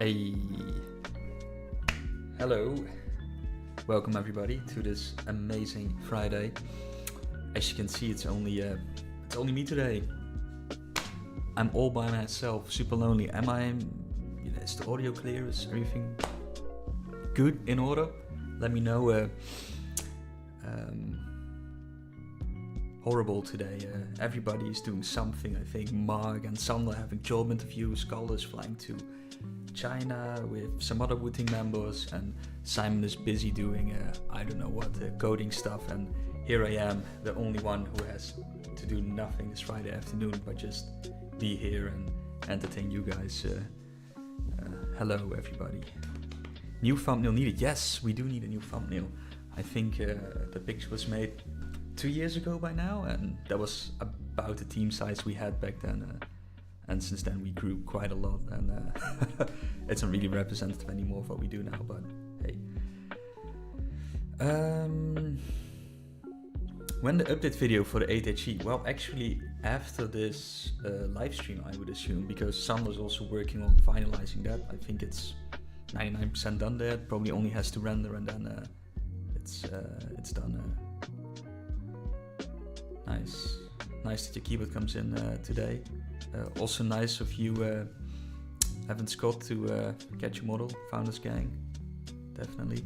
Hey, hello, welcome everybody to this amazing Friday. As you can see, it's only me today. I'm all by myself, super lonely. Is the audio clear? Is everything good, in order? Let me know. Horrible today. Everybody is doing something. I think Mark and Sander having job interviews, Carl is flying to China with some other Wooting members, and Simon is busy doing I don't know what, coding stuff, and here I am, the only one who has to do nothing this Friday afternoon but just be here and entertain you guys. Hello everybody. New thumbnail needed. Yes, we do need a new thumbnail. I think the picture was made 2 years ago by now, and that was about the team size we had back then. And since then we grew quite a lot, and it's not really representative anymore of what we do now, but hey. When the update video for the 8HE? Well, actually after this live stream, I would assume, because Sander's also working on finalizing that. I think it's 99% done there, it probably only has to render, and then it's done. Nice that your keyboard comes in today. Also nice of you having Scott to get your model, Founders Gang, definitely.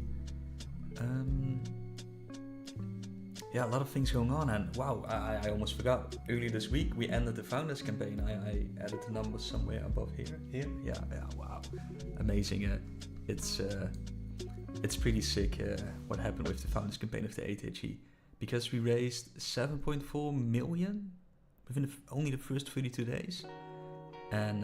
Yeah, a lot of things going on, and wow, I almost forgot. Earlier this week we ended the Founders campaign. I added the numbers somewhere above here. Yeah, wow, amazing. It's pretty sick what happened with the Founders campaign of the 8HE, because we raised 7.4 million within only the first 32 days, and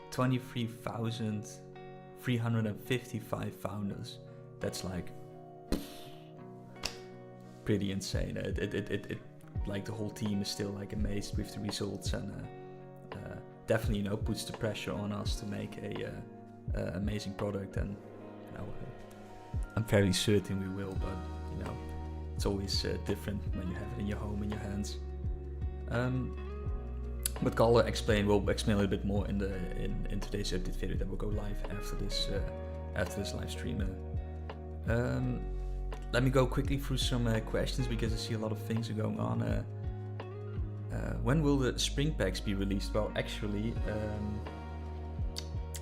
23,355 founders. That's like pretty insane. It like the whole team is still like amazed with the results, and definitely puts the pressure on us to make a amazing product, and I'm fairly certain we will, but it's always different when you have it in your home, in your hands. But Carl will explain a little bit more in today's update video that will go live after this live stream. Let me go quickly through some questions, because I see a lot of things are going on. When will the spring packs be released? Well, actually,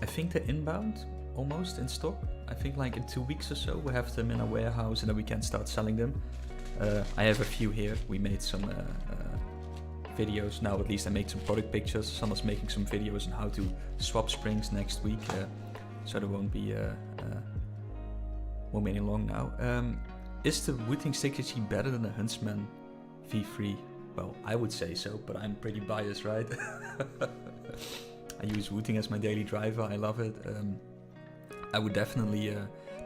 I think they're inbound, almost in stock. I think like in 2 weeks or so we'll have them in our warehouse, and then we can start selling them. I have a few here. We made some videos. Now at least I made some product pictures. Sander's making some videos on how to swap springs next week, so there won't be any long now. Is the Wooting 6HE better than the Huntsman V3? Well, I would say so, but I'm pretty biased, right? I use Wooting as my daily driver. I love it. I would definitely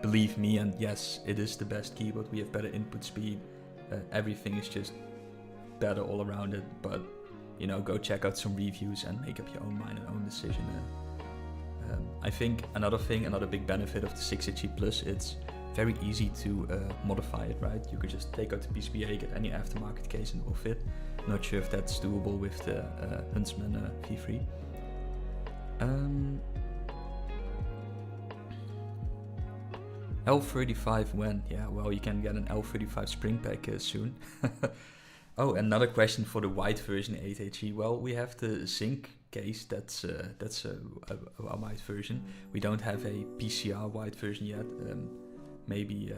believe me, and yes, it is the best keyboard. We have better input speed. Everything is just better all around it, but go check out some reviews and make up your own mind and own decision. I think another big benefit of the 6HE Plus, it's very easy to modify it, right? You could just take out the PCBA, get any aftermarket case, and it will fit. Not sure if that's doable with the Huntsman V3. L35 when? Yeah, well, you can get an L35 spring pack soon. Oh, another question for the white version 8HE. Well, we have the zinc case. That's a white version. We don't have a PCR white version yet. Maybe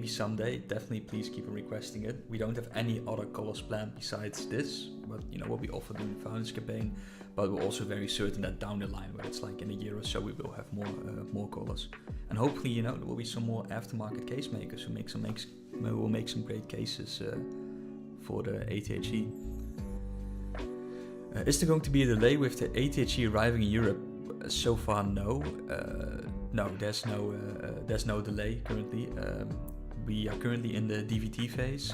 someday. Definitely, please keep on requesting it. We don't have any other colors planned besides this, but what we offered in the Founders campaign. But we're also very certain that down the line, where it's like in a year or so, we will have more colors, and hopefully, there will be some more aftermarket case makers who will make some great cases for the 8HE. Is there going to be a delay with the 8HE arriving in Europe? So far, no. No, there's no delay currently. We are currently in the DVT phase.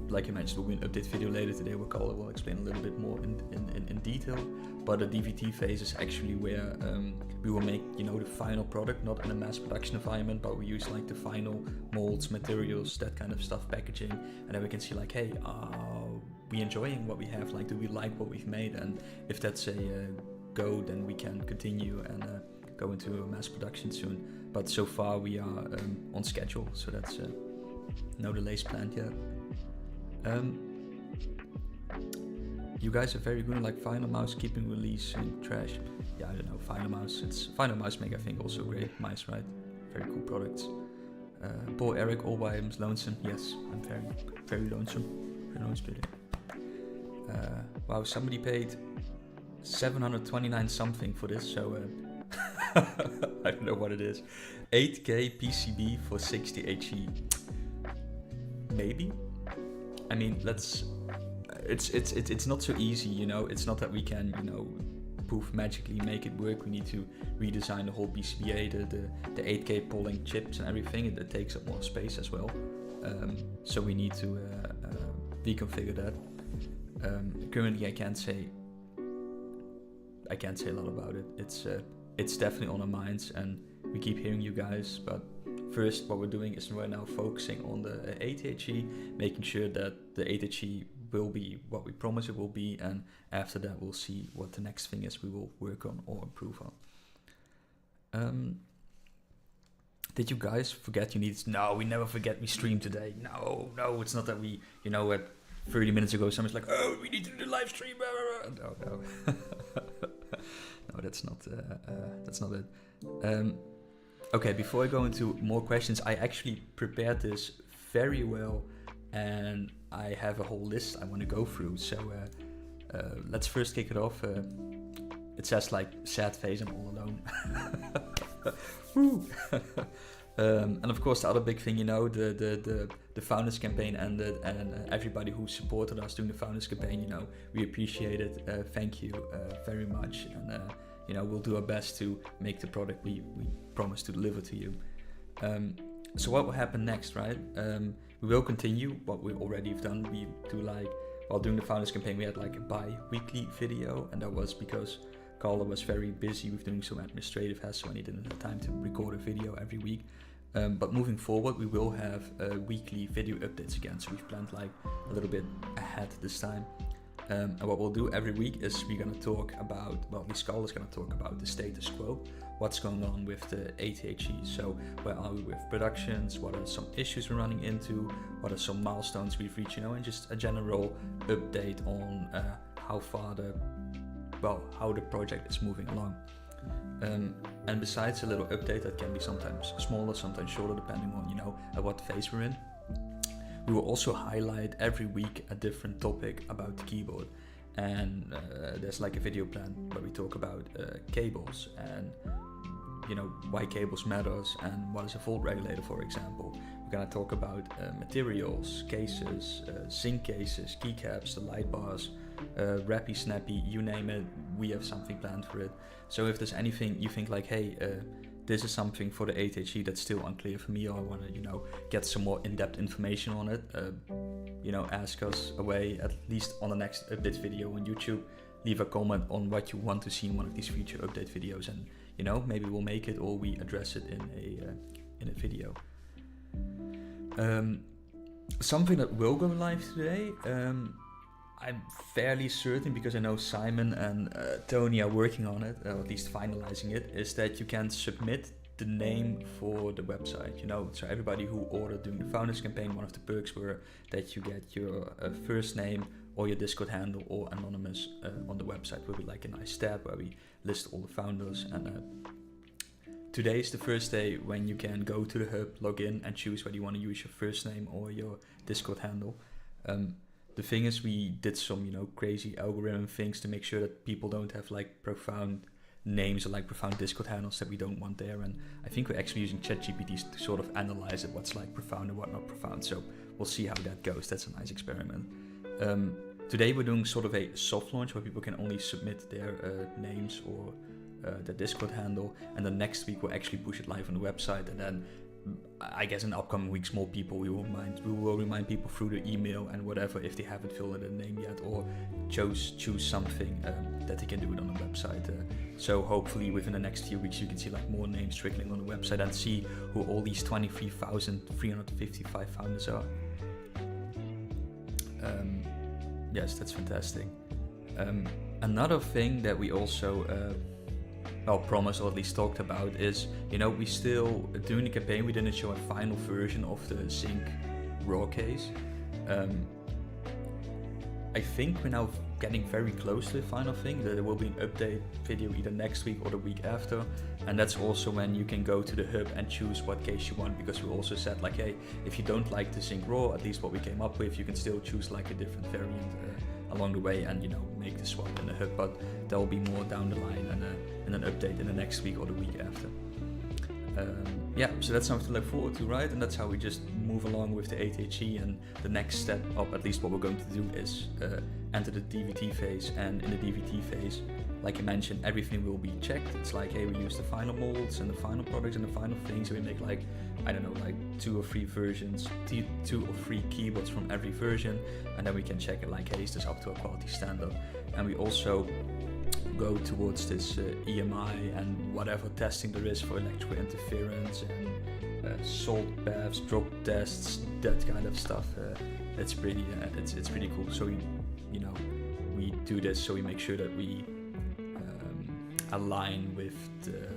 Like I mentioned, there will be an update video later today where Carl will explain a little bit more in detail. But the DVT phase is actually where we will make the final product, not in a mass production environment, but we use like the final molds, materials, that kind of stuff, packaging, and then we can see like, hey, are we enjoying what we have? Like, do we like what we've made? And if that's a go, then we can continue and go into mass production soon. But so far we are on schedule, so that's no delays planned yet. You guys are very good at like Final Mouse keeping releasing trash. Yeah, I don't know, Final Mouse make I think also great mice, right? Very cool products. Poor Erik all by himself lonesome. Yes, I'm very lonesome. Very lonesome today. Wow, somebody paid 729 something for this, so I don't know what it is. 8K PCB for 60 HE. Maybe. I mean, it's not so easy, you know. It's not that we can, you know, poof, magically make it work. We need to redesign the whole PCBA, the 8K polling chips and everything. It takes up more space as well. So we need to reconfigure that. Currently, I can't say a lot about it. It's definitely on our minds, and we keep hearing you guys. But first, what we're doing is we're now focusing on the 8HE, making sure that the 8HE will be what we promise it will be, and after that we'll see what the next thing is we will work on or improve on. Did you guys forget you needed? No, we never forget we streamed today. No, it's not that we, you know, at 30 minutes ago someone's like, oh, we need to do the live stream. No. No, that's not it. Okay, before I go into more questions, I actually prepared this very well, and I have a whole list I want to go through. So let's first kick it off. It says like sad face, I'm all alone. Woo. And of course the other big thing, you know, the founders campaign ended, and everybody who supported us during the founders campaign, you know, we appreciate it. Thank you very much, and you know, we'll do our best to make the product we promise to deliver to you. So what will happen next, right? We will continue what we already have done. We do like, while doing the founders campaign, we had like a bi-weekly video, and that was because Carla was very busy with doing some administrative hassle and he didn't have time to record a video every week. But moving forward, we will have weekly video updates again. So we've planned like a little bit ahead this time. And what we'll do every week is we're going to talk about, well, Carla is going to talk about the status quo, what's going on with the 8HE. So where are we with productions? What are some issues we're running into? What are some milestones we've reached, you know, and just a general update on how the project is moving along. And besides a little update that can be sometimes smaller, sometimes shorter, depending on, you know, at what phase we're in, we will also highlight every week a different topic about the keyboard. And there's like a video plan where we talk about cables and, you know, why cables matters and what is a fault regulator, for example. We're going to talk about materials, cases, zinc cases, keycaps, the light bars, Rappy, Snappy, you name it, we have something planned for it. So if there's anything you think like, hey, this is something for the 8HE that's still unclear for me, or I want to, you know, get some more in-depth information on it, you know, ask us away, at least on the next update video on YouTube. Leave a comment on what you want to see in one of these future update videos, and, you know, maybe we'll make it or we address it in a video. Something that will go live today, I'm fairly certain, because I know Simon and Tony are working on it, or at least finalizing it, is that you can submit the name for the website, you know. So everybody who ordered during the founders campaign, one of the perks were that you get your first name or your Discord handle or anonymous on the website. Will be like a nice tab where we list all the founders. And today is the first day when you can go to the hub, log in, and choose whether you want to use your first name or your Discord handle. The thing is, we did some, you know, crazy algorithm things to make sure that people don't have like profound names or like profound Discord handles that we don't want there. And I think we're actually using ChatGPT to sort of analyze it, what's like profound and what not profound. So we'll see how that goes. That's a nice experiment. Today we're doing sort of a soft launch where people can only submit their names or their Discord handle. And then next week we'll actually push it live on the website, and then I guess in upcoming weeks more people we will remind people through the email and whatever if they haven't filled in a name yet, or choose something that they can do it on the website. So hopefully within the next few weeks you can see like more names trickling on the website and see who all these 23,355 founders are. Yes, that's fantastic. Another thing that we also promised, or at least talked about, is, we still, during the campaign, we didn't show a final version of the Zinc raw case. I think we're now getting very close to the final thing. There will be an update video either next week or the week after, and that's also when you can go to the hub and choose what case you want, because we also said, like, hey, if you don't like the Zinc raw, at least what we came up with, you can still choose like a different variant along the way, and make the swap in the hub. But there will be more down the line, and an update in the next week or the week after. So that's something to look forward to, right? And that's how we just move along with the 8HE, and the next step up, at least what we're going to do, is enter the DVT phase. And in the DVT phase, like I mentioned, everything will be checked. It's like, hey, we use the final molds and the final products and the final things, so we make like 2 or 3 versions, 2 or 3 keyboards from every version, and then we can check it like, hey, is this up to a quality standard? And we also go towards this EMI and whatever testing there is for electrical interference and salt baths, drop tests, that kind of stuff. It's pretty cool. So we do this so we make sure that we align with the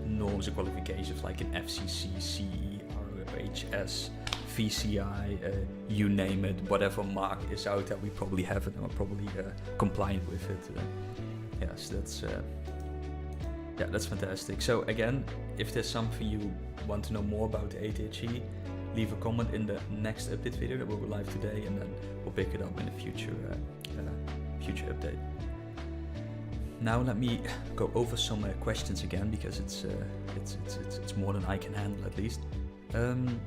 norms and qualifications like an FCC, CE, ROHS, VCI, you name it, whatever mark is out there, we probably have it and we're probably compliant with it. That's fantastic. So again, if there's something you want to know more about the 8HE, leave a comment in the next update video that will go live today, and then we'll pick it up in a future update. Now let me go over some questions again, because it's more than I can handle, at least. I'm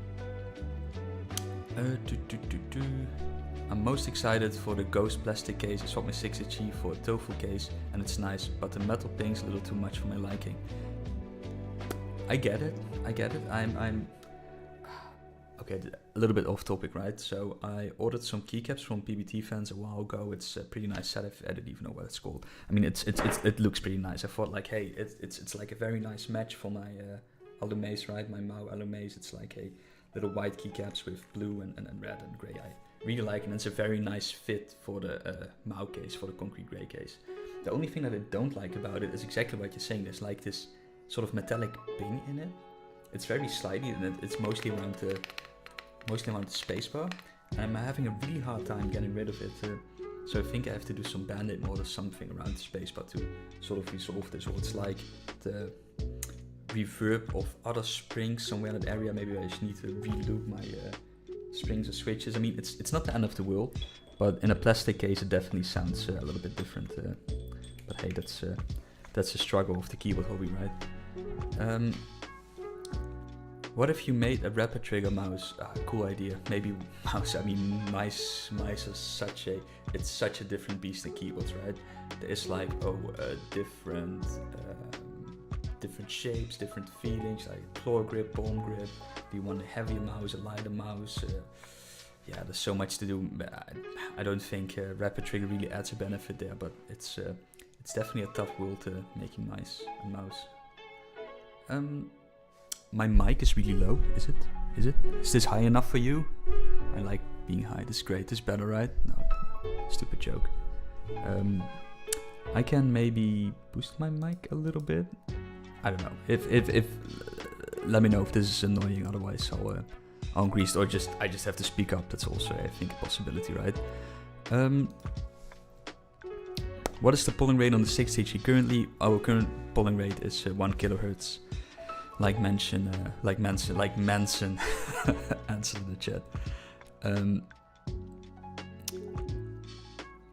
most excited for the Ghost plastic case. I swapped my 6HE for a TOEFL case, and it's nice, but the metal pink's a little too much for my liking. I get it. I'm okay, a little bit off topic, right? So I ordered some keycaps from PBT fans a while ago. It's a pretty nice set. I didn't even know what it's called. I mean, it looks pretty nice. I thought, like, hey, it's like a very nice match for my Alumaze, right? My Mau Alumaze. It's like a little white keycaps with blue and red and grey. I really like it, and it's a very nice fit for the Mau case, for the concrete grey case. The only thing that I don't like about it is exactly what you're saying. There's like this sort of metallic ping in it. It's very slidey, and it's mostly around the spacebar, and I'm having a really hard time getting rid of it. So I think I have to do some bandit mod or something around the spacebar to sort of resolve this. Or it's like the reverb of other springs somewhere in that area. Maybe I just need to reloop my springs or switches. I mean, it's not the end of the world, but in a plastic case it definitely sounds a little bit different. But hey, that's a struggle of the keyboard hobby, right? What if you made a rapid trigger mouse? Cool idea. Maybe mouse. I mean, mice are such a different beast than keyboards, right? There is like different shapes, different feelings, like claw grip, palm grip. Do you want a heavier mouse, a lighter mouse? There's so much to do. I don't think rapid trigger really adds a benefit there, but it's definitely a tough world to making mice and mouse. My mic is really low. Is it? Is this high enough for you? I like being high. This is great. This is better, right? No, stupid joke. I can maybe boost my mic a little bit. I don't know. If let me know if this is annoying. Otherwise, I'll increase it, or I just have to speak up. That's also, I think, a possibility, right? What is the polling rate on the 6HE currently? Our current polling rate is 1 kilohertz. Like Manson answer in the chat.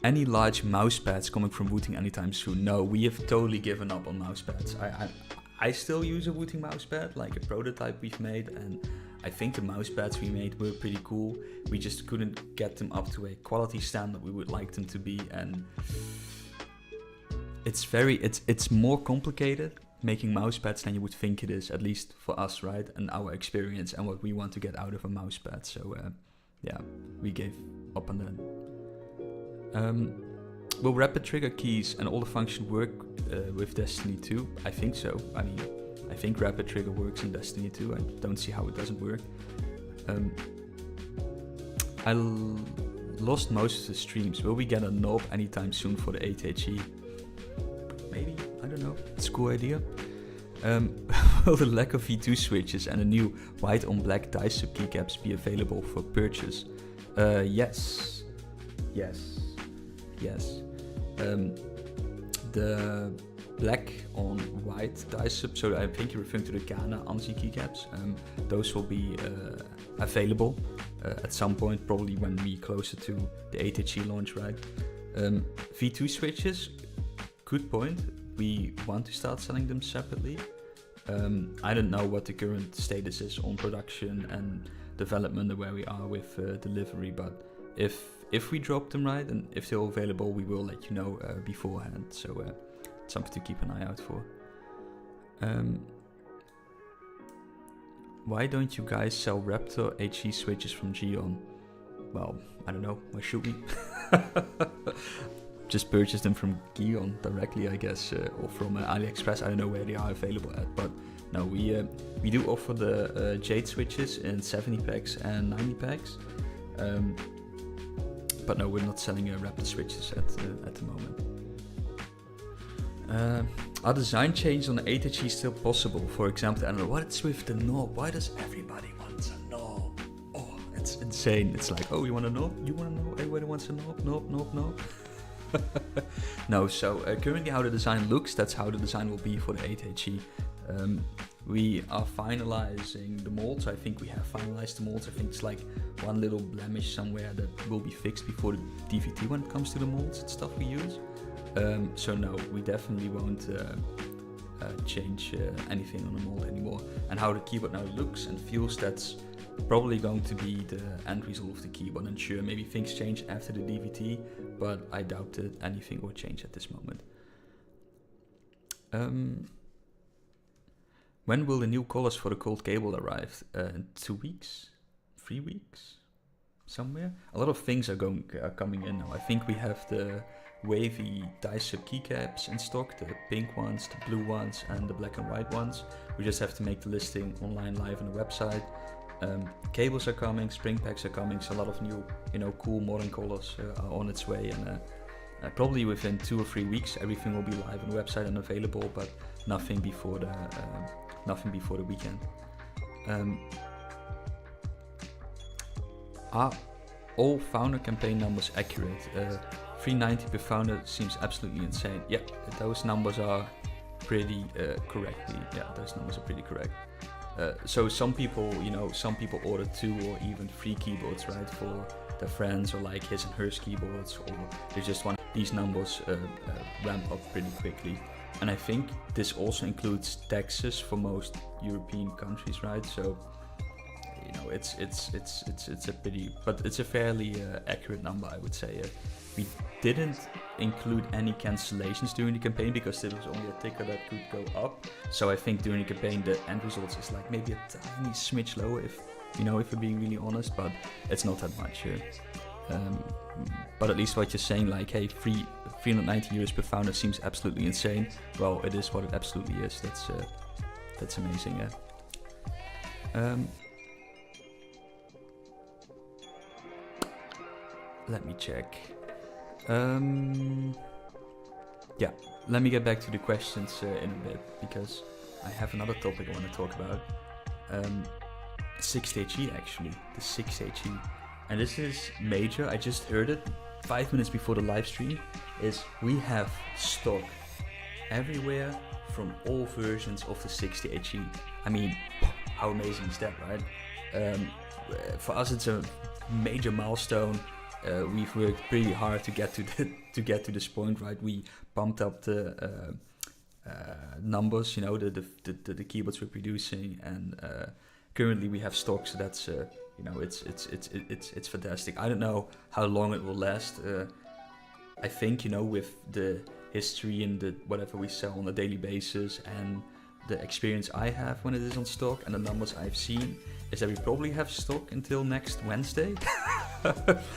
Any large mouse pads coming from Wooting anytime soon? No, we have totally given up on mouse pads. I still use a Wooting mouse pad, like a prototype we've made, and I think the mouse pads we made were pretty cool. We just couldn't get them up to a quality standard we would like them to be, and it's more complicated making mouse pads than you would think it is, at least for us, right? And our experience and what we want to get out of a mouse pad. So we gave up on that. Will rapid trigger keys and all the functions work with Destiny 2? I think so. I mean, I think rapid trigger works in Destiny 2. I don't see how it doesn't work. lost most of the streams. Will we get a knob anytime soon for the 8HE? Maybe, I don't know. It's a cool idea. Will the lack of V2 switches and a new white on black die sub keycaps be available for purchase? Yes. The black on white die sub, so I think you're referring to the Ghana ANSI keycaps. Those will be available at some point, probably when we closer to the 8HE launch, right? V2 switches, good point. We want to start selling them separately. I don't know what the current status is on production and development and where we are with delivery, but if we drop them, right, and if they're available, we will let you know beforehand. So something to keep an eye out for. Why don't you guys sell Raptor HE switches from Geon? Well, I don't know. Why should we? Just purchase them from Geon directly, I guess, or from AliExpress. I don't know where they are available at, but no, we do offer the Jade switches in 70 packs and 90 packs. But no, we're not selling Raptor switches at the moment. Are design changes on the 8HE still possible? For example, I don't know, what's with the knob? Why does everybody want a knob? Oh, it's insane. It's like, oh, you want a knob? You want a knob? Everybody wants a knob? Knob. No, so currently how the design looks, that's how the design will be for the 8HE. We are finalizing the molds. I think we have finalized the molds. I think it's like one little blemish somewhere that will be fixed before the DVT when it comes to the molds and stuff we use. So no, we definitely won't change anything on the mold anymore. And how the keyboard now looks and feels, that's probably going to be the end result of the keyboard. And sure, maybe things change after the DVT, but I doubt that anything will change at this moment. When will the new colors for the cold cable arrive? In 2 weeks? 3 weeks? Somewhere? A lot of things are coming in now. I think we have the wavy die sub keycaps in stock, the pink ones, the blue ones, and the black and white ones. We just have to make the listing online live on the website. Cables are coming, spring packs are coming, so a lot of new, cool modern colors are on its way, and probably within 2 or 3 weeks everything will be live on the website and available, but nothing before the weekend. Are all founder campaign numbers accurate? 390 per founder seems absolutely insane. Yeah, those numbers are pretty correct. Those numbers are pretty correct. So some people order 2 or even 3 keyboards, right, for their friends, or like his and hers keyboards, or they just want these numbers ramp up pretty quickly. And I think this also includes taxes for most European countries, right? So it's a fairly accurate number, I would say. We didn't include any cancellations during the campaign because there was only a ticker that could go up. So I think during the campaign the end results is like maybe a tiny smidge lower, if we're being really honest, but it's not that much. But at least what you're saying, like, hey, 390 euros per founder seems absolutely insane. Well, it is what it absolutely is. That's amazing. Let me check. Let me get back to the questions in a bit, because I have another topic I want to talk about. 6HE, actually, the 6HE, and this is major. I just heard it 5 minutes before the live stream. Is we have stock everywhere from all versions of the 60HE. I mean, how amazing is that, right? For us, it's a major milestone. We've worked pretty hard to get to this point, right? We pumped up the numbers, the keyboards we're producing, and currently we have stock. So that's it's fantastic. I don't know how long it will last. I think with the history and the whatever we sell on a daily basis and the experience I have when it is on stock and the numbers I've seen, is that we probably have stock until next Wednesday.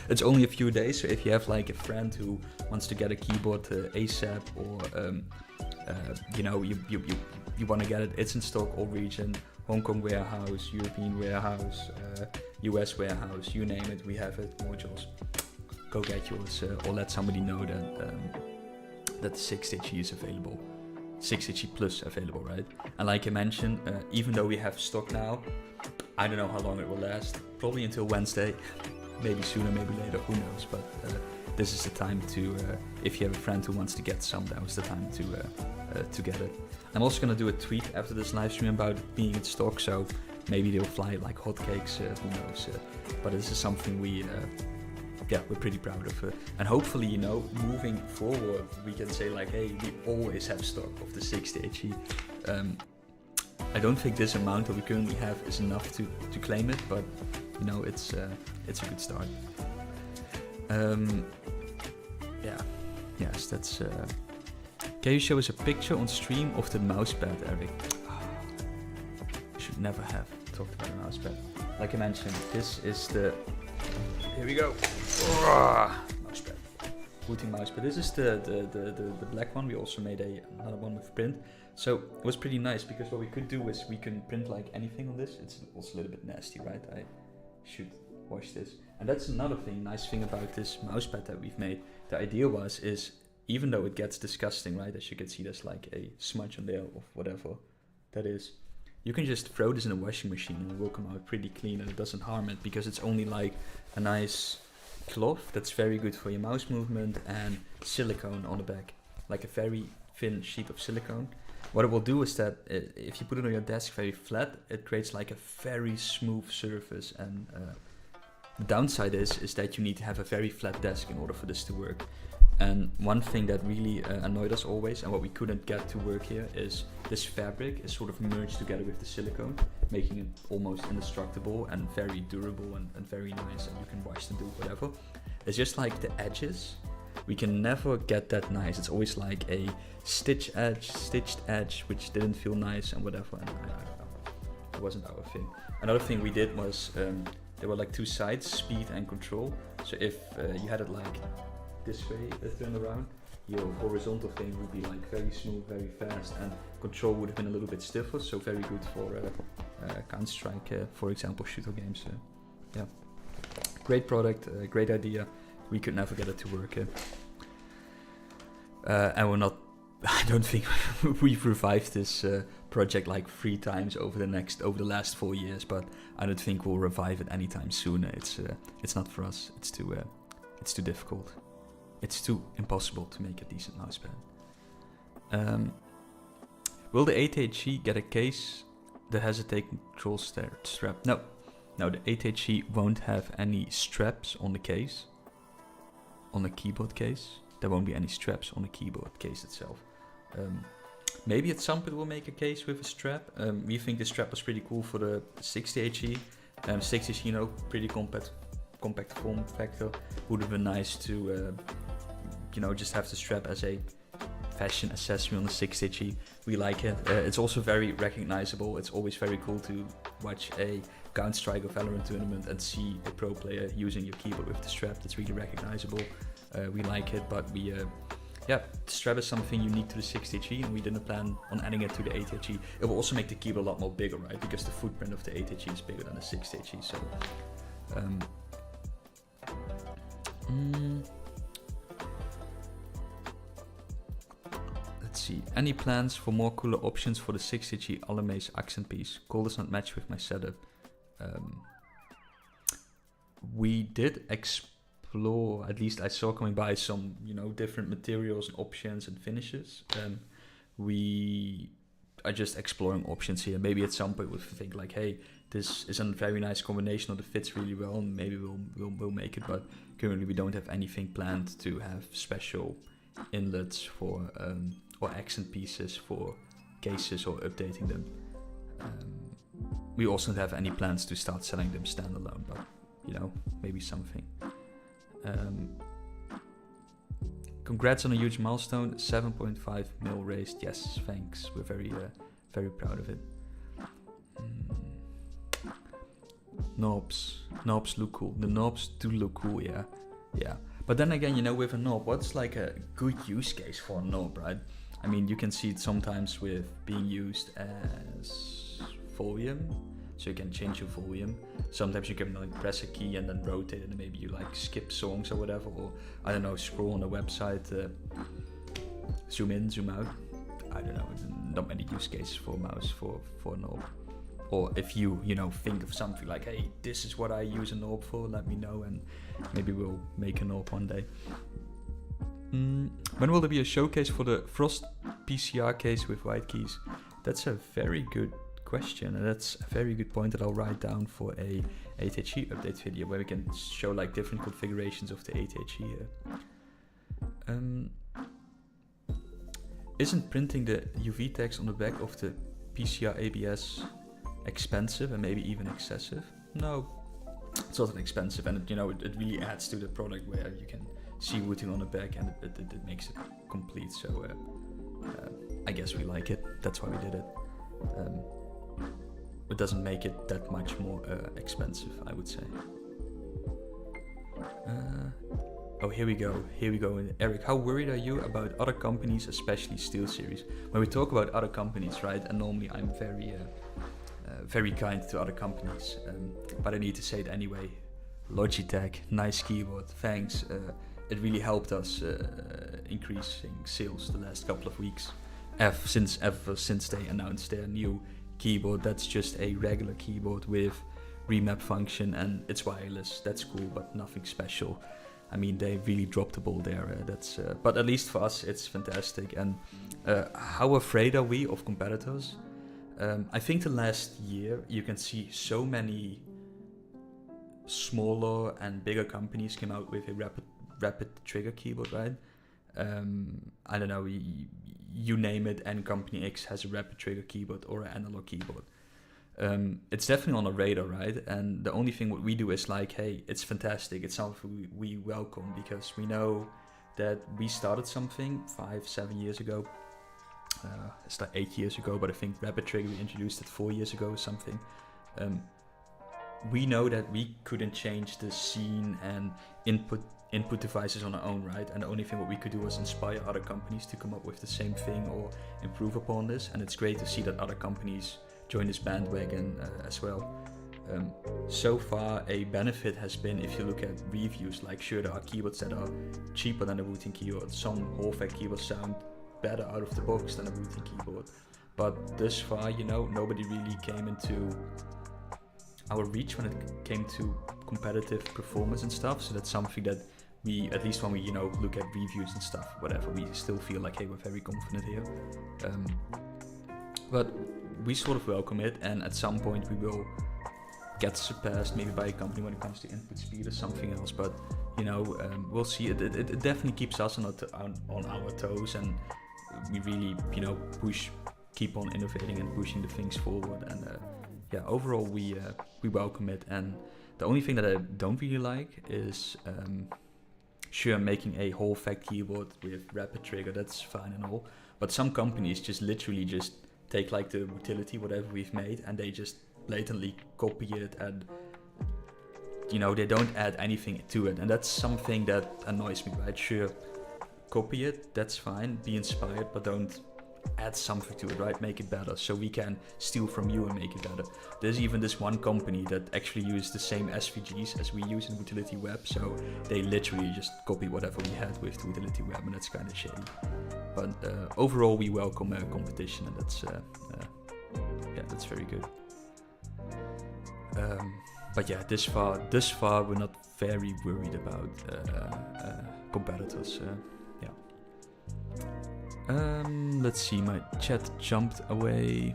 It's only a few days, so if you have like a friend who wants to get a keyboard ASAP, or you want to get it, it's in stock, all region, Hong Kong warehouse, European warehouse, US warehouse, you name it, we have it, modules. go get yours or let somebody know that the 60HE is available. 60HE Plus available, right? And like I mentioned, even though we have stock now, I don't know how long it will last. Probably until Wednesday, maybe sooner, maybe later, who knows? But this is the time to, if you have a friend who wants to get some, that was the time to get it. I'm also gonna do a tweet after this live stream about it being in stock, so maybe they'll fly like hotcakes, who knows? But this is something we're pretty proud of. And hopefully, you know, moving forward, we can say like, hey, we always have stock of the 60HE. I don't think this amount that we currently have is enough to claim it, but you know, it's a good start. Yes, that's. Can you show us a picture on stream of the mousepad, Erik? I should never have talked about the mousepad. Like I mentioned, this is the. Here we go. Mousepad. Wooting mousepad. This is the black one. We also made another one with print. So it was pretty nice because what we could do is we can print like anything on this. It's also a little bit nasty, right? I should wash this. And that's another nice thing about this mousepad that we've made. The idea is even though it gets disgusting, right? As you can see, there's like a smudge on there of whatever that is. You can just throw this in a washing machine and it will come out pretty clean and it doesn't harm it because it's only like a nice cloth that's very good for your mouse movement and silicone on the back, like a very thin sheet of silicone. What it will do is that if you put it on your desk very flat, it creates like a very smooth surface. And the downside is that you need to have a very flat desk in order for this to work. And one thing that really annoyed us always, and what we couldn't get to work here, is this fabric is sort of merged together with the silicone, making it almost indestructible and very durable and very nice, and you can wash and do whatever. It's just like the edges, we can never get that nice. It's always like a stitched edge, which didn't feel nice and whatever, and I don't know, it wasn't our thing. Another thing we did was, there were like two sides, speed and control. So if you had it like this way, turned around, your horizontal thing would be like very smooth, very fast, and control would have been a little bit stiffer, so very good for Counter-Strike, for example, shooter games. Yeah, great product, great idea. We could never get it to work, and we're not. I don't think we've revived this project like 3 times over the last 4 years, but I don't think we'll revive it anytime soon. It's not for us. It's too difficult. It's too impossible to make a decent mousepad. Will the 8HE get a case that has a take control strap? No, the 8HE won't have any straps on the case, on the keyboard case. There won't be any straps on the keyboard case itself. Maybe at some point we'll make a case with a strap. We think the strap was pretty cool for the 60HE. 60HE, you know, pretty compact form factor. Would have been nice to, just have the strap as a fashion accessory on the 60HE. We like it. It's also very recognizable. It's always very cool to watch a Counter-Strike or Valorant tournament and see a pro player using your keyboard with the strap. That's really recognizable. We like it, but the strap is something unique to the 60HE, and we didn't plan on adding it to the 8HE. It will also make the keyboard a lot more bigger, right? Because the footprint of the 8HE is bigger than the 60HE. So, let's see. Any plans for more cooler options for the 60HE Alamaze accent piece? Cool does not match with my setup. We did explore, at least I saw coming by, some different materials and options and finishes. We are just exploring options here. Maybe at some point we'll think like, hey, this is a very nice combination, or it fits really well, and maybe we'll make it. But currently we don't have anything planned to have special inlets for or accent pieces for cases or updating them. We also don't have any plans to start selling them standalone, but maybe something. Congrats on a huge milestone, 7.5 mil raised. Yes, thanks. We're very proud of it. Knobs look cool. The knobs do look cool, yeah. But then again, with a knob, what's like a good use case for a knob, right? I mean, you can see it sometimes with being used as volume, so you can change your volume. Sometimes you can like press a key and then rotate it, and maybe you like skip songs or whatever, or I don't know, scroll on the website, zoom in, zoom out. I don't know, not many use cases for a mouse for a knob. Or if you think of something like, hey, this is what I use a knob for, let me know, and maybe we'll make a knob one day. When will there be a showcase for the Frost PCR case with white keys? That's a very good question, and that's a very good point that I'll write down for a 8HE update video where we can show like different configurations of the 8HE here. Isn't printing the UV text on the back of the PCR ABS expensive and maybe even excessive? No, it's not expensive, and it really adds to the product where you can see Wooting on the back, and it makes it complete. So I guess we like it. That's why we did it. It doesn't make it that much more expensive, I would say. Oh, here we go. Erik, how worried are you about other companies, especially SteelSeries? When we talk about other companies, right, and normally I'm very kind to other companies, but I need to say it anyway. Logitech, nice keyboard, thanks. It really helped us increasing sales the last couple of weeks. Ever since they announced their new keyboard, that's just a regular keyboard with remap function, and it's wireless. That's cool, but nothing special. I mean, they really dropped the ball there. But at least for us, it's fantastic. And how afraid are we of competitors? I think the last year you can see so many smaller and bigger companies came out with a rapid trigger keyboard, right? I don't know, you name it, and Company X has a rapid trigger keyboard or an analog keyboard. It's definitely on the radar, right? And the only thing what we do is like, hey, it's fantastic. It's something we welcome, because we know that we started something 5-7 years ago. It's like 8 years ago, but I think rapid trigger, we introduced it 4 years ago or something. We know that we couldn't change the scene and input devices on our own, right? And the only thing what we could do was inspire other companies to come up with the same thing or improve upon this. And it's great to see that other companies join this bandwagon as well. So far, a benefit has been, if you look at reviews, like sure, there are keyboards that are cheaper than a Wooting keyboard. Some Hallfact keyboards sound better out of the box than a Wooting keyboard. But thus far, nobody really came into our reach when it came to competitive performance and stuff. So that's something that we, at least when we, look at reviews and stuff, whatever, we still feel like, hey, we're very confident here. But we sort of welcome it, and at some point we will get surpassed maybe by a company when it comes to input speed or something else. But we'll see. It definitely keeps us on our toes, and we really keep on innovating and pushing the things forward. And overall we welcome it. And the only thing that I don't really like is sure, making a Hallfact keyboard with rapid trigger, that's fine and all, but some companies just literally just take like the utility, whatever we've made, and they just blatantly copy it, and they don't add anything to it. And that's something that annoys me, right? Sure, copy it, that's fine, be inspired, but don't add something to it, right? Make it better, so we can steal from you and make it better. There's even this one company that actually uses the same SVGs as we use in Utility Web, so they literally just copy whatever we had with the Utility Web, and that's kind of shady. But overall, we welcome competition, and that's very good. But yeah, this far we're not very worried about competitors. Let's see, my chat jumped away.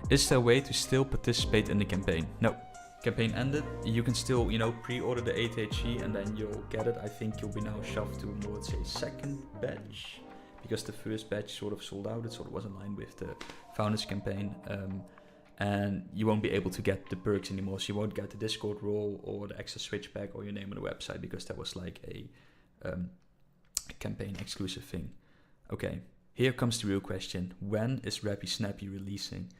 Is there a way to still participate in the campaign? No, campaign ended. You can still, pre-order the 8HE, and then you'll get it. I think you'll be now shoved to more, let's say, second batch, because the first batch sort of sold out. It sort of was in line with the Founders campaign. And you won't be able to get the perks anymore. So you won't get the Discord role or the extra switch pack or your name on the website, because that was like a campaign exclusive thing. Okay, here comes the real question. When is Rappy Snappy releasing?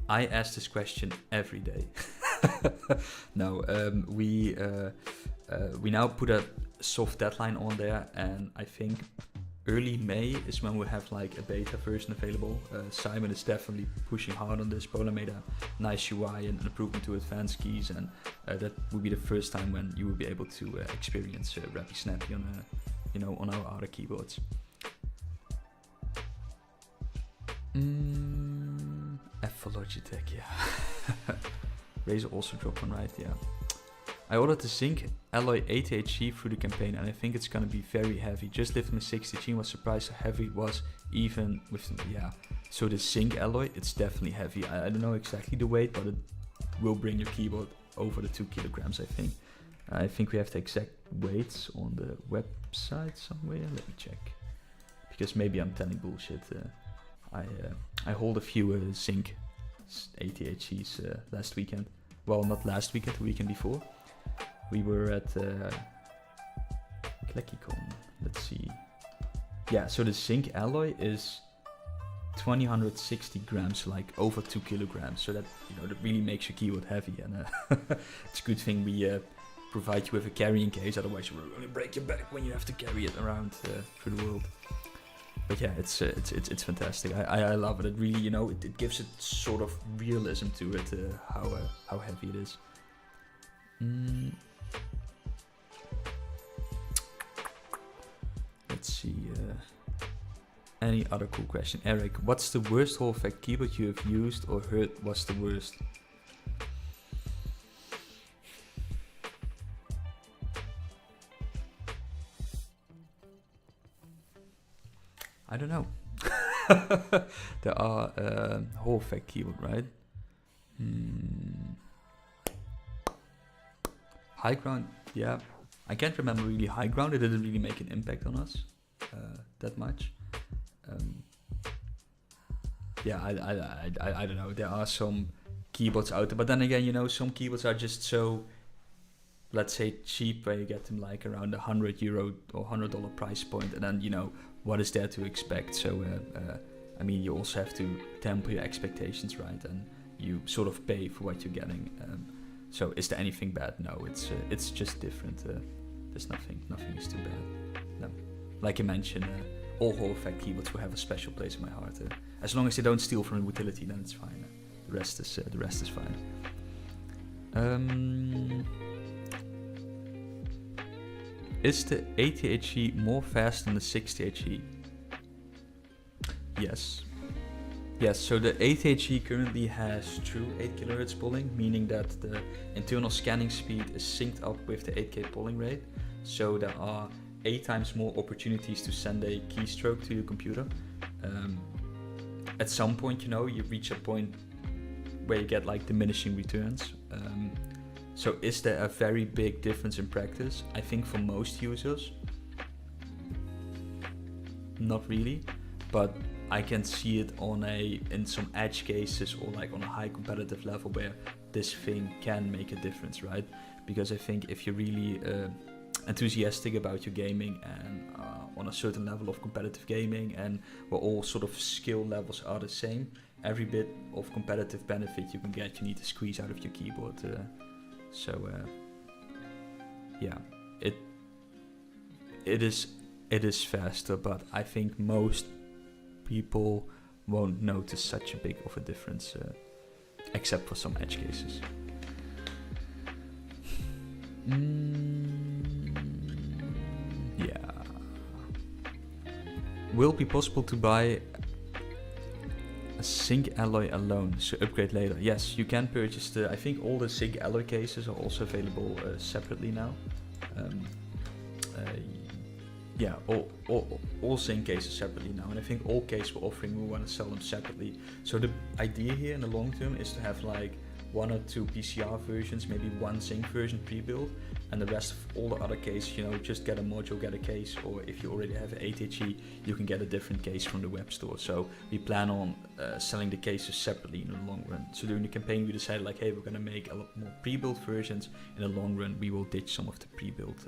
I ask this question every day. No, we now put a soft deadline on there, and I think early May is when we'll have like a beta version available. Simon is definitely pushing hard on this. Polar made a nice UI and an improvement to advanced keys, and that will be the first time when you will be able to experience Rappy Snappy on on our other keyboards. F for Logitech, yeah. Razer also dropped one, right? Yeah. I ordered the Zinc Alloy ATHG through the campaign, and I think it's gonna be very heavy. Just lifted my 60G and was surprised how heavy it was, even with So the Zinc Alloy, it's definitely heavy. I don't know exactly the weight, but it will bring your keyboard over the 2 kilograms, I think. I think we have the exact weights on the website somewhere. Let me check, because maybe I'm telling bullshit. I hold a few Zinc ATHGs last weekend. Well, not last weekend, the weekend before. We were at Kleckicon. Let's see. Yeah, so the Zinc Alloy is 2060 grams, like over 2 kilograms. So that that really makes your keyboard heavy, and it's a good thing we provide you with a carrying case. Otherwise, you will only break your back when you have to carry it around through the world. But yeah, it's fantastic. I love it. It really, it gives it sort of realism to it, how heavy it is. Let's see. Any other cool question? Erik, what's the worst Hall effect keyboard you have used or heard was the worst? I don't know. There are Hall effect keyboard, right? High ground, yeah. I can't remember really high ground. It didn't really make an impact on us that much. Yeah, I don't know. There are some keyboards out there, but then again, some keyboards are just so, let's say, cheap, where you get them like around €100 or $100 price point, and then what is there to expect? So I mean, you also have to temper your expectations, right? And you sort of pay for what you're getting. So is there anything bad? No, it's just different. There's nothing is too bad. No, like you mentioned, all Hall effect keyboards will have a special place in my heart. As long as they don't steal from utility, then it's fine. The rest is fine. Is the ATHG more fast than the 60HG? Yes. Yes, so the ATHG currently has true 8 kHz polling, meaning that the internal scanning speed is synced up with the 8K polling rate. So there are 8 times more opportunities to send a keystroke to your computer. At some point, you reach a point where you get like diminishing returns. So is there a very big difference in practice? I think for most users, not really, but I can see it in some edge cases, or like on a high competitive level where this thing can make a difference, right? Because I think if you're really enthusiastic about your gaming and on a certain level of competitive gaming, and where all sort of skill levels are the same, every bit of competitive benefit you can get, you need to squeeze out of your keyboard. Yeah, it is faster, but I think most people won't notice such a big of a difference, except for some edge cases. Yeah. Will it be possible to buy a Zinc Alloy alone, so upgrade later? Yes, you can purchase I think all the Zinc Alloy cases are also available separately now. Yeah, all Zinc cases separately now, and I think all cases we're offering, we want to sell them separately. So the idea here in the long term is to have like 1 or 2 PCR versions, maybe 1 Zinc version pre-built, and the rest of all the other cases, just get a module, get a case, or if you already have an ATG, you can get a different case from the web store. So we plan on selling the cases separately in the long run. So during the campaign, we decided like, hey, we're gonna make a lot more pre-built versions. In the long run, we will ditch some of the pre-built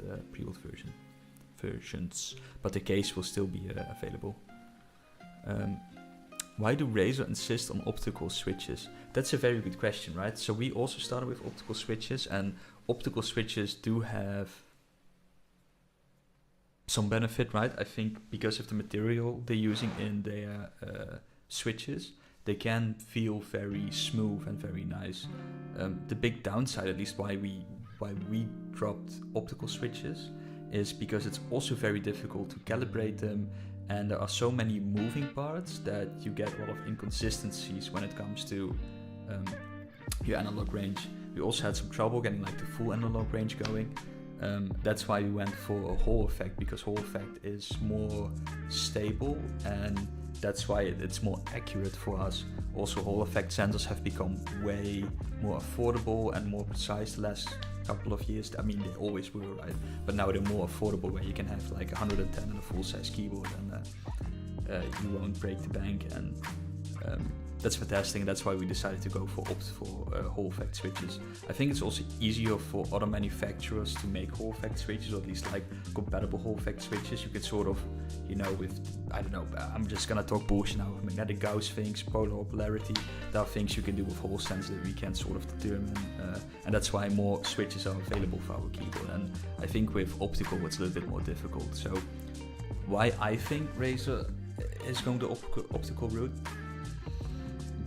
versions, but the case will still be available. Why do Razer insist on optical switches? That's a very good question, right? So we also started with optical switches, and optical switches do have some benefit, right? I think because of the material they're using in their switches, they can feel very smooth and very nice. The big downside, at least why we dropped optical switches, is because it's also very difficult to calibrate them, and there are so many moving parts that you get a lot of inconsistencies when it comes to your analog range. We also had some trouble getting like the full analog range going. That's why we went for a Hall effect, because Hall effect is more stable, and that's why it's more accurate for us. Also, Hall effect sensors have become way more affordable and more precise the last couple of years. I mean, they always were, right? But now they're more affordable, where you can have like 110 and a full-size keyboard, and you won't break the bank. And that's fantastic, and that's why we decided to go for Hall effect switches. I think it's also easier for other manufacturers to make Hall effect switches, or at least like compatible Hall effect switches. You can sort of, with, I don't know, I'm just gonna talk bullshit now, magnetic Gauss things, polar polarity. There are things you can do with Hall sensors that we can sort of determine, and that's why more switches are available for our keyboard. And I think with optical it's a little bit more difficult. So why I think Razer is going the optical route,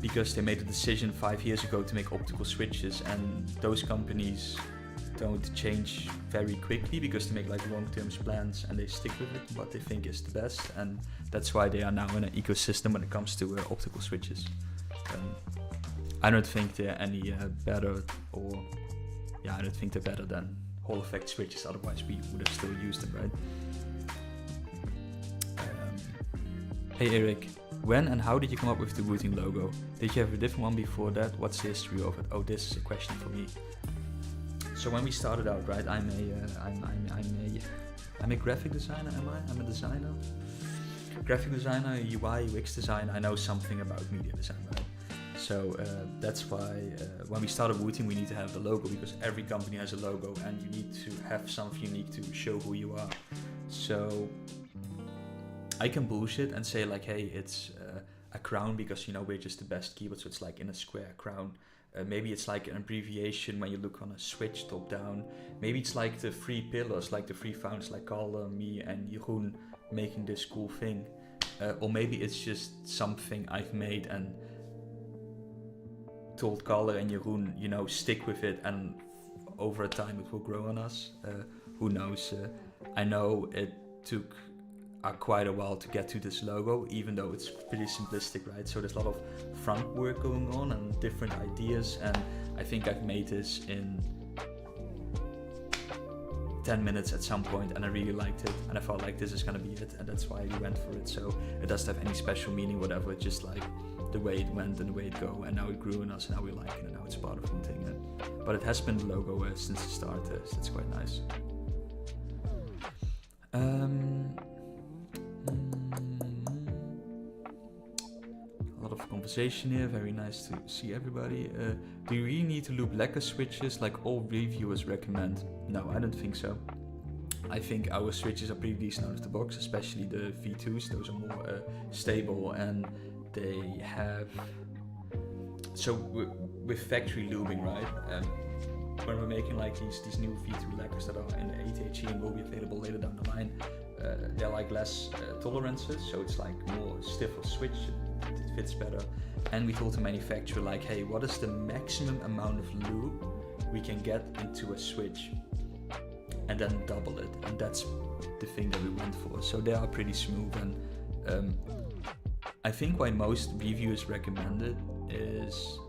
because they made a decision 5 years ago to make optical switches, and those companies don't change very quickly, because they make like long-term plans and they stick with it, what they think is the best, and that's why they are now in an ecosystem when it comes to optical switches. I don't think they're any better, I don't think they're better than Hall effect switches, otherwise we would have still used them, right? Hey Erik, when and how did you come up with the Wooting logo? Did you have a different one before that? What's the history of it? Oh, this is a question for me. So when we started out, right, I'm a graphic designer, I'm a designer. Graphic designer, UI, UX designer, I know something about media design, right? So that's why when we started Wooting, we need to have the logo, because every company has a logo and you need to have something unique to show who you are. So I can bullshit and say like, hey, it's a crown, because we're just the best keyboard, so it's like in a square crown. Maybe it's like an abbreviation when you look on a switch top down. Maybe it's like the three pillars, like the three founders, like Carl, me and Jeroen, making this cool thing. Or maybe it's just something I've made and told Carl and Jeroen, stick with it, and over time it will grow on us. Who knows? I know it took quite a while to get to this logo, even though it's pretty simplistic, right? So there's a lot of front work going on and different ideas, and I think I've made this in 10 minutes at some point, and I really liked it, and I felt like this is gonna be it, and that's why we went for it. So it doesn't have any special meaning, whatever, it's just like the way it went and the way it go, and now it grew in us, and now we like it, and now it's part of Wooting. But it has been the logo since the start, so it's quite nice. A lot of conversation here, very nice to see everybody. Do you really need to loop lacquer switches like all reviewers recommend? No, I don't think so. I think our switches are pretty decent out of the box, especially the V2s. Those are more stable, and they have... So with factory looping, right? When we're making like these new V2 lacquers that are in the 8HE and will be available later down the line, they're like less tolerances, so it's like more stiffer switch, it fits better. And we told the manufacturer like, hey, what is the maximum amount of lube we can get into a switch, and then double it, and that's the thing that we went for. So they are pretty smooth, and I think why most reviewers recommend it is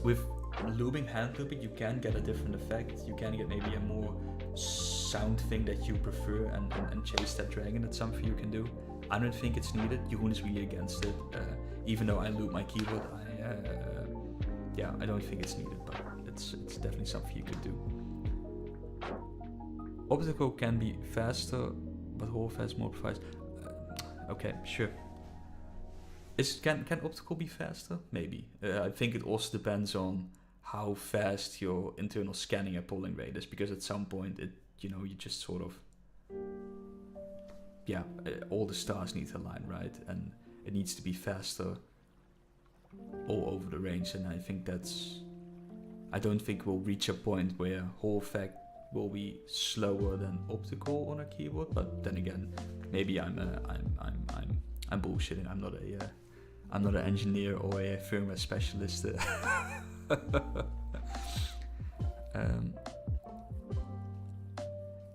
with lubing, hand looping, you can get a different effect. You can get maybe a more sound thing that you prefer, and chase that dragon. That's something you can do. I don't think it's needed. Jeroen is really against it. Even though I loop my keyboard, I don't think it's needed, but it's definitely something you could do. Optical can be faster, but Hall fast more precise. Okay, sure. Can optical be faster? Maybe. I think it also depends on how fast your internal scanning and polling rate is, because at some point you just sort of, all the stars need to align, right? And it needs to be faster all over the range, and I think I don't think we'll reach a point where Hall effect will be slower than optical on a keyboard. But then again, maybe I'm bullshitting. I'm not an engineer or a firmware specialist.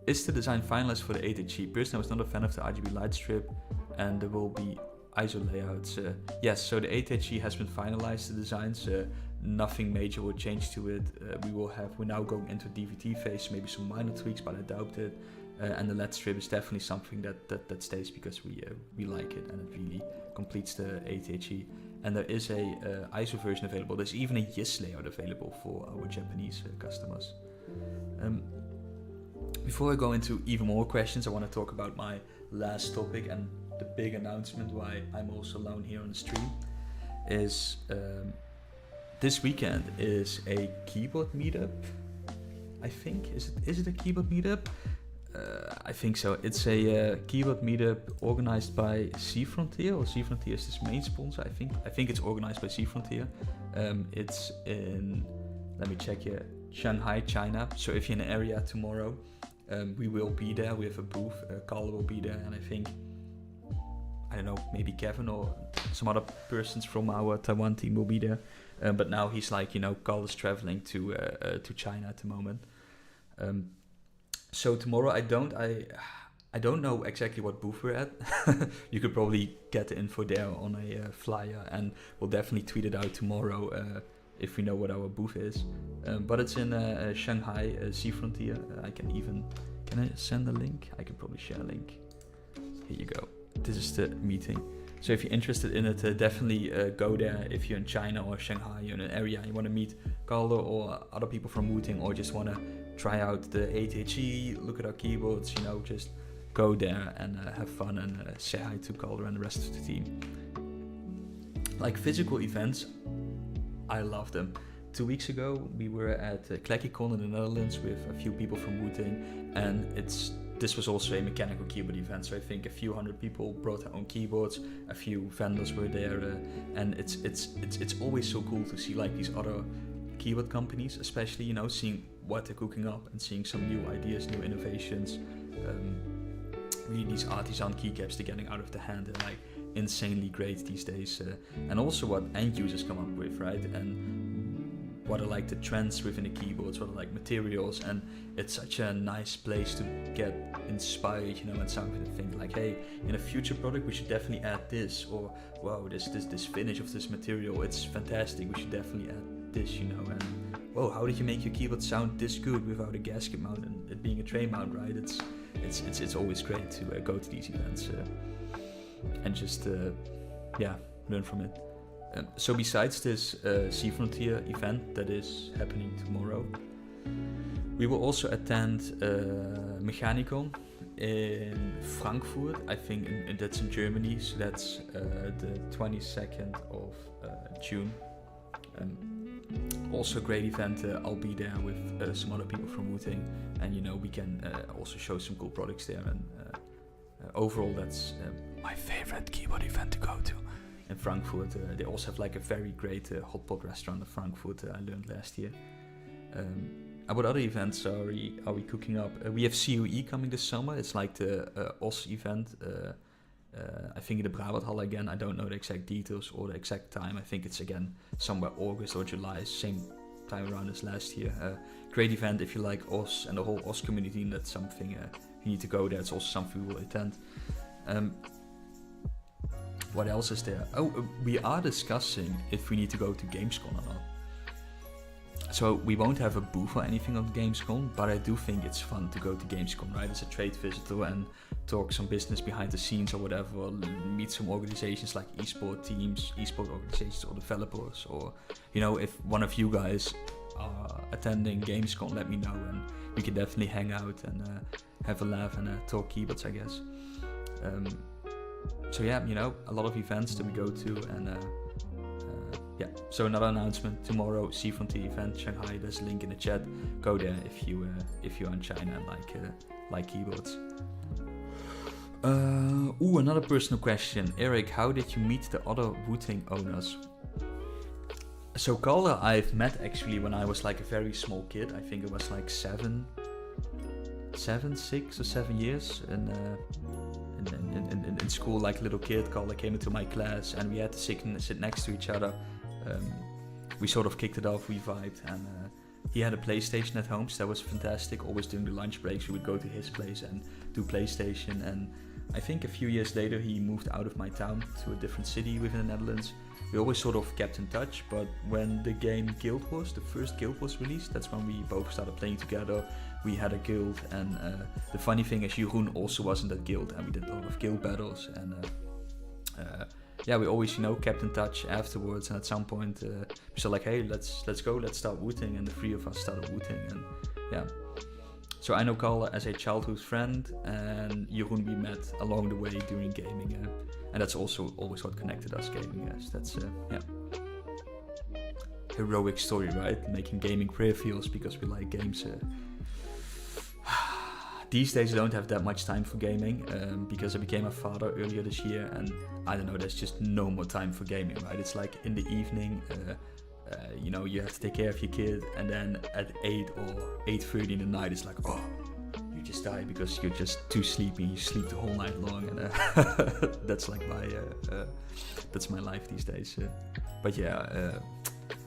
Is the design finalized for the 8HE? Personally, I was not a fan of the RGB light strip, and there will be ISO layouts. Yes, so the 8HE has been finalized, the designs. Nothing major will change to it. We're now going into DVT phase, maybe some minor tweaks, but I doubt it. And the LED strip is definitely something that stays because we like it, and it really completes the 8HE. And there is a ISO version available. There's even a YIS layout available for our Japanese customers. Before I go into even more questions, I want to talk about my last topic and the big announcement why I'm also alone here on the stream. Is this weekend is a keyboard meetup. I think is it a keyboard meetup? I think so. It's a keyboard meetup organized by C Frontier, or C Frontier is this main sponsor. I think it's organized by C Frontier. It's in, let me check here, Shanghai, China. So if you're in the area tomorrow, we will be there. We have a booth. Carl will be there, and I think, I don't know, maybe Kevin or some other persons from our Taiwan team will be there. But now he's like, Carl is traveling to China at the moment. So tomorrow I don't know exactly what booth we're at. You could probably get the info there on a flyer, and we'll definitely tweet it out tomorrow if we know what our booth is. But it's in Shanghai, C Frontier. Can I send a link? I can probably share a link. Here you go. This is the meeting. So if you're interested in it, definitely go there. If you're in China or Shanghai, you're in an area, you want to meet Carlo or other people from Wooting, or just want to try out the 8HE, look at our keyboards, just go there and have fun and say hi to Carlo and the rest of the team. Like physical events, I love them. 2 weeks ago, we were at CleckyCon in the Netherlands with a few people from Wooting, and this was also a mechanical keyboard event, so I think a few hundred people brought their own keyboards, a few vendors were there, and it's always so cool to see like these other keyboard companies, especially seeing what they're cooking up and seeing some new ideas, new innovations. Really, these artisan keycaps they're getting out of the hand are like insanely great these days, and also what end users come up with, right? And what are like the trends within the keyboards, what are like materials, and it's such a nice place to get inspired, and something to think like, hey, in a future product we should definitely add this, or wow, this finish of this material, it's fantastic, we should definitely add this, and whoa, how did you make your keyboard sound this good without a gasket mount and it being a tray mount, right? It's always great to go to these events and just learn from it. So besides this C Frontier event that is happening tomorrow, we will also attend Mechanicon in Frankfurt. I think that's in Germany, so that's the 22nd of June. Also a great event. I'll be there with some other people from Wooting, and we can also show some cool products there. And overall, that's my favorite keyboard event to go to. In Frankfurt, they also have like a very great hot pot restaurant in Frankfurt. I learned last year. What other events are we cooking up? We have COE coming this summer. It's like the OS event. I think in the Brabathal again. I don't know the exact details or the exact time. I think it's again somewhere August or July, same time around as last year. Great event if you like OS and the whole OS community, and that's something you need to go there. It's also something we will attend. What else is there? We are discussing if we need to go to Gamescom or not. So we won't have a booth or anything on Gamescom, but I do think it's fun to go to Gamescom, right? As a trade visitor and talk some business behind the scenes or whatever, or meet some organizations like esport teams, esport organizations or developers, or if one of you guys are attending Gamescom, let me know and we can definitely hang out and have a laugh and talk keyboards, I guess. So yeah, a lot of events that we go to, and so another announcement tomorrow, C Frontier event, Shanghai. There's a link in the chat. Go there if you're in China and like keyboards. Another personal question, Erik. How did you meet the other Wooting owners? So Carla, I've met actually when I was like a very small kid. I think it was like 7 6 or 7 years in school, like a little kid. Caller came into my class and we had to sit next to each other. We sort of kicked it off, we vibed, and he had a PlayStation at home, so that was fantastic. Always during the lunch breaks we would go to his place and do PlayStation, and I think a few years later he moved out of my town to a different city within the Netherlands. We always sort of kept in touch, but when the game the first Guild was released, that's when we both started playing together. We had a guild, and the funny thing is Jeroen also was in that guild, and we did a lot of guild battles, and we always, kept in touch afterwards, and at some point we said like, hey, let's go, let's start Wooting, and the three of us started Wooting, and yeah. So I know Carla as a childhood friend, and Jeroen we met along the way during gaming, and that's also always what connected us, gaming. That's heroic story, right? Making gaming career fields because we like games. These days I don't have that much time for gaming because I became a father earlier this year, and I don't know, there's just no more time for gaming, right? It's like in the evening, you have to take care of your kid, and then at 8 or 8:30 in the night it's like, oh, you just die because you're just too sleepy, you sleep the whole night long, and that's like that's my life these days. But yeah,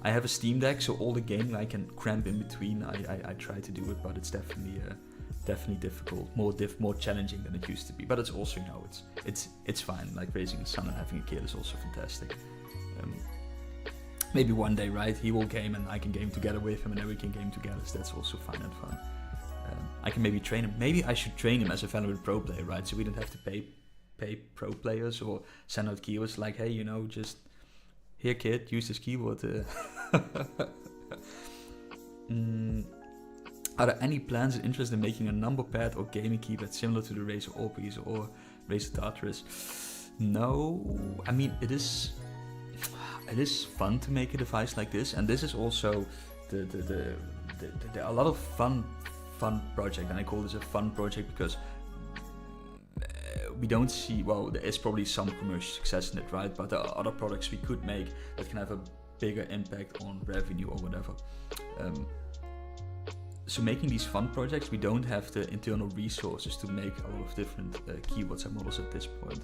I have a Steam Deck, so all the gaming I can cramp in between. I try to do it, but it's definitely difficult, more challenging than it used to be. But it's also, it's fine. Like raising a son and having a kid is also fantastic. Maybe one day, right? He will game and I can game together with him, and then we can game together. So that's also fine and fun. I can maybe train him. Maybe I should train him as a Valorant pro player, right? So we don't have to pay pro players or send out keywords like, hey, just here, kid, use this keyword. Are there any plans and interest in making a number pad or gaming keypad similar to the Razer Orbeez or Razer Tartarus? No, I mean it is fun to make a device like this, and this is also a lot of fun project, and I call this a fun project because we don't see, well, there is probably some commercial success in it, right? But there are other products we could make that can have a bigger impact on revenue or whatever. So making these fun projects, we don't have the internal resources to make a lot of different keywords and models at this point.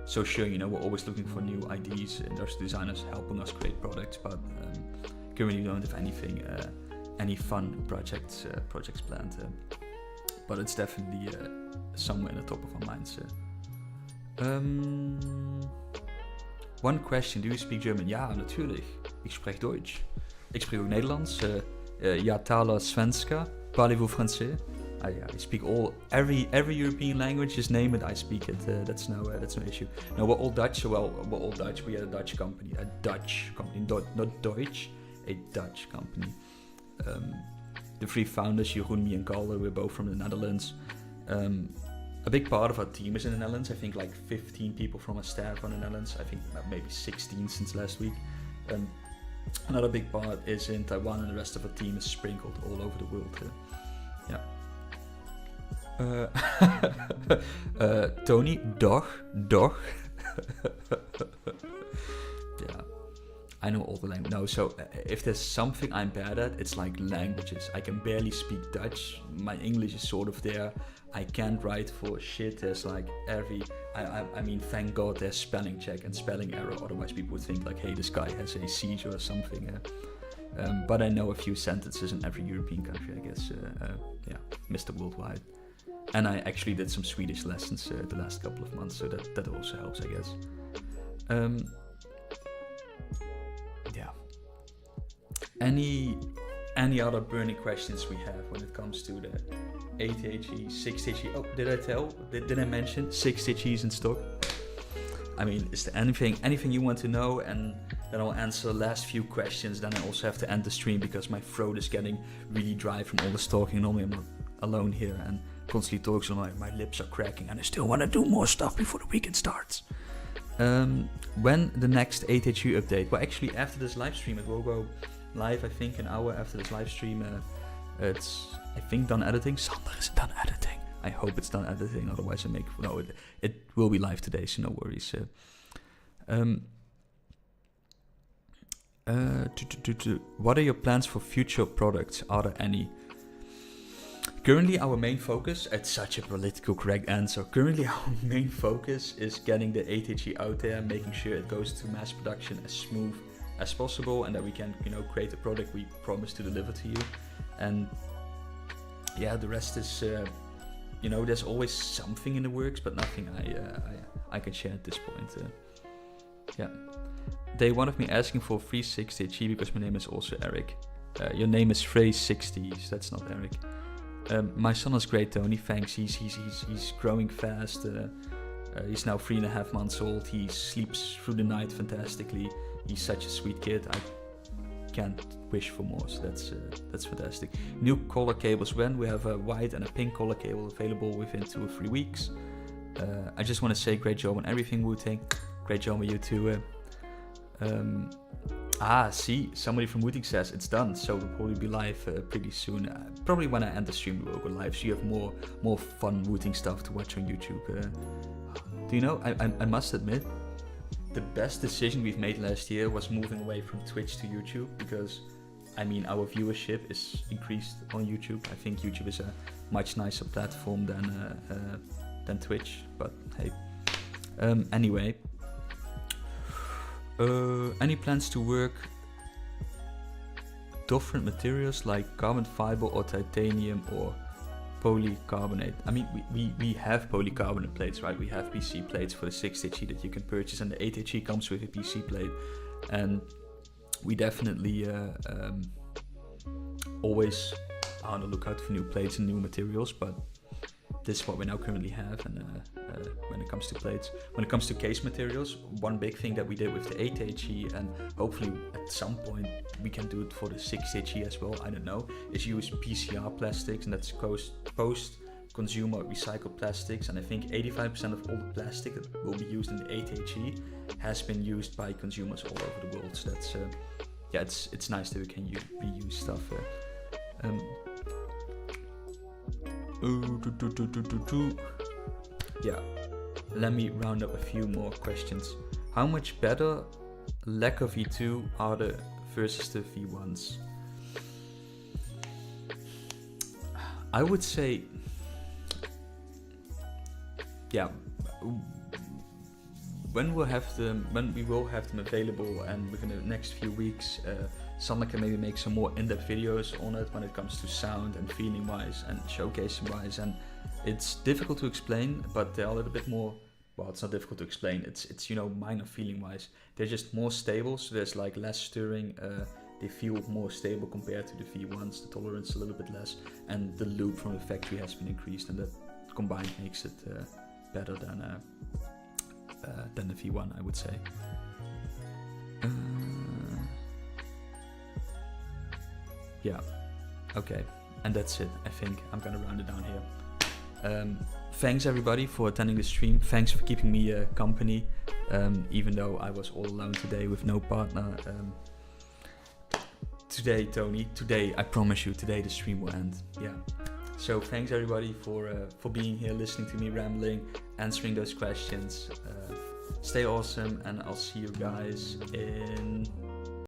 So sure, we're always looking for new ideas, and there's designers helping us create products, but currently we don't have any fun projects planned. But it's definitely somewhere in the top of our minds. One question, do you speak German? Ja, natürlich. Ich spreche Deutsch. Ik spreek ook Nederlands. Ja, tala svenska. Parlez-vous français? I speak every European language, just name it, I speak it. That's no issue. No, we're all Dutch, we're all Dutch. We are a Dutch company, not Deutsch, a Dutch company. The three founders, Jeroen, me and Carla, we're both from the Netherlands. A big part of our team is in the Netherlands. I think like 15 people from our staff are in the Netherlands. I think maybe 16 since last week. Another big part is in Taiwan, and the rest of our team is sprinkled all over the world. Tony, doch. Yeah, I know all the language. No, so if there's something I'm bad at, it's like languages. I can barely speak Dutch. My English is sort of there. I can't write for shit. There's like I mean, thank God there's spelling check and spelling error. Otherwise people would think like, hey, this guy has a seizure or something. But I know a few sentences in every European country, I guess. Mr. Worldwide. And I actually did some Swedish lessons the last couple of months, so that also helps, I guess. Any other burning questions we have when it comes to the 8HE, 6HE? Oh, did I tell? Did I mention 6HEs in stock? I mean, is there anything you want to know? And then I'll answer the last few questions. Then I also have to end the stream because my throat is getting really dry from all this talking. Normally I'm not alone here and constantly talking, so my lips are cracking, and I still want to do more stuff before the weekend starts. When the next 8HE update? Well, actually after this live stream it will go live, I think an hour after this live stream. It's, I think, done editing. Sander is done editing. I hope it's done editing, otherwise it will be live today, so no worries. What are your plans for future products? Are there any? Currently, our main focus, it's such a political correct answer. Currently, our main focus is getting the 8HE out there, making sure it goes to mass production as smooth as possible, and that we can, create a product we promise to deliver to you. And yeah, the rest is, there's always something in the works, but nothing I can share at this point. Yeah. They wanted me asking for 360HE because my name is also Erik. Your name is Phrase60s, that's not Erik. My son is great, Tony. Thanks. He's growing fast. He's now 3.5 months old. He sleeps through the night fantastically. He's such a sweet kid. I can't wish for more. So that's fantastic. New color cables when? We have a white and a pink color cable available within 2 or 3 weeks. I just want to say great job on everything, Wooting. Great job on you too. See, somebody from Wooting says it's done, so we'll probably be live pretty soon. Probably when I end the stream, we'll go live, so you have more fun Wooting stuff to watch on YouTube. Do you know, I must admit, the best decision we've made last year was moving away from Twitch to YouTube, because, our viewership is increased on YouTube. I think YouTube is a much nicer platform than Twitch, but hey. Anyway. Any plans to work different materials like carbon fiber or titanium or polycarbonate? We have polycarbonate plates, right? We have PC plates for the 6HE that you can purchase, and the 8HE comes with a PC plate. And we definitely always are on the lookout for new plates and new materials, but this is what we now currently have. And when it comes to plates, when it comes to case materials, one big thing that we did with the 8HE, and hopefully at some point we can do it for the 6HE as well, I don't know, is use PCR plastics, and that's post-consumer recycled plastics. And I think 85% of all the plastic that will be used in the 8HE has been used by consumers all over the world. So that's it's nice that we can reuse stuff. Yeah, let me round up a few more questions. How much better lacquer V2 are the versus the V1s? I would say, yeah, when we will have them available, and within the next few weeks, Sander can maybe make some more in-depth videos on it when it comes to sound and feeling wise and showcasing wise. And it's difficult to explain, but they're a little bit more, well, it's not difficult to explain, it's minor feeling wise. They're just more stable, so there's like less stirring. They feel more stable compared to the V1s. The tolerance is a little bit less, and the loop from the factory has been increased, and that combined makes it better than the V1, I would say. Yeah, okay, and that's it. I think I'm gonna round it down here. Thanks everybody for attending the stream. Thanks for keeping me company, even though I was all alone today with no partner. Today, Tony, I promise you, today the stream will end. Yeah. So thanks everybody for being here, listening to me rambling, answering those questions. Stay awesome, and I'll see you guys in